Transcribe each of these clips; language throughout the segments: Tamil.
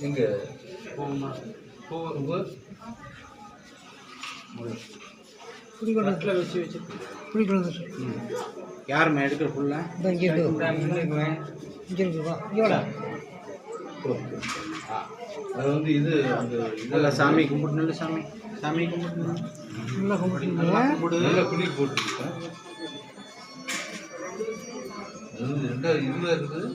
எங்கே பூ புளிக்குழம்புல வச்சு புளிக்குழம்பு யாருமே எடுக்கிற ஃபுல்லாக இங்கே இருக்குப்பா இங்கேடா அது வந்து இது அந்த நல்லா சாமி கும்பிட்டு நல்ல சாமி சாமி கும்பிட்டு நல்லா கும்பிட்டு நல்லா குளி போட்டுருக்கேன். அது வந்து ரெண்டாவது இதில் இருக்குது.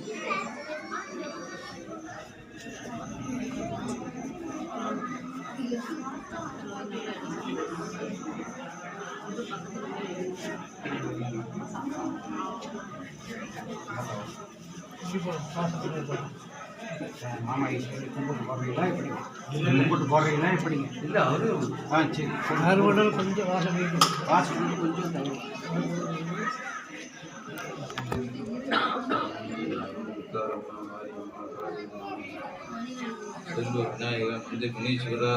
மாமா கும்பிட்டு போடுறீங்களா எப்படி கும்பிட்டு போடுறீங்களா எப்படிங்க? இல்லை அவரு சரி அறுவடல் கொஞ்சம் வாசம் வாசம் கொஞ்சம் செல்வ விநாயகர் வந்து முனீஸ்வரா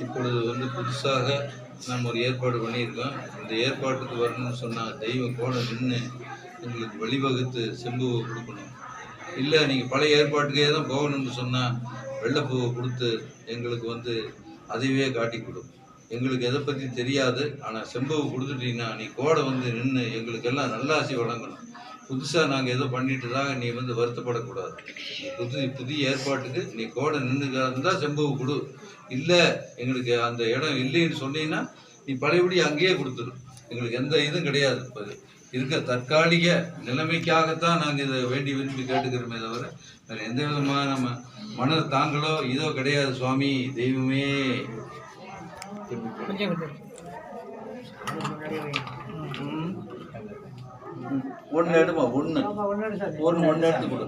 இப்பொழுது வந்து புதுசாக நம்ம ஒரு ஏற்பாடு பண்ணியிருக்கோம். இந்த ஏற்பாட்டுக்கு வரணும்னு சொன்னால் தெய்வம் கூட நின்று எங்களுக்கு வழிவகுத்து செம்புவை கொடுக்கணும். இல்லை நீங்கள் பழைய ஏற்பாட்டுக்கே தான் போகணும்னு சொன்னால் வெள்ளைப்பூவை கொடுத்து எங்களுக்கு வந்து அதையே காட்டி கொடு. எங்களுக்கு எதை பற்றி தெரியாது, ஆனால் செம்புவை கொடுத்துட்டீங்கன்னா நீ கோடை வந்து நின்று எங்களுக்கெல்லாம் நல்லாசி வழங்கணும். புதுசாக நாங்கள் ஏதோ பண்ணிட்டுதாக நீ வந்து வருத்தப்படக்கூடாது. புதிய ஏற்பாட்டுக்கு நீ கோடை நின்றுக்காருந்தால் செம்புவை கொடு. இல்லை எங்களுக்கு அந்த இடம் இல்லைன்னு சொன்னீங்கன்னா நீ பழையபடி அங்கேயே கொடுத்துரு. எங்களுக்கு எந்த இதுவும் கிடையாது. இப்போ இருக்க தற்காலிக நிலைமைக்காகத்தான் நாங்கள் இதை வேண்டி விரும்பி கேட்டுக்கிறோமே தவிர வேறு எந்த விதமாக நம்ம மன தாங்களோ இதோ கிடையாது. சுவாமி தெய்வமே ஒன்று எடுமா ஒன்று எடுத்து கொடு.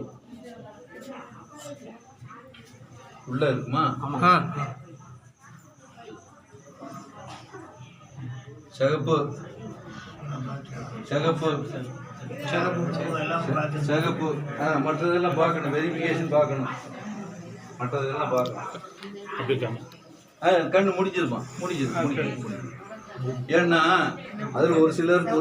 உள்ள இருக்குமா? சிகப்பு சிகப்பு சிகப்பு மற்றதெல்லாம் பார்க்கணும், வெரிஃபிகேஷன் பார்க்கணும், மற்றதெல்லாம் பார்க்கணும். கண்ணு முடிஞ்சிருமா? முடிஞ்சது. ஏன்னா அதில் ஒரு சிலருக்கு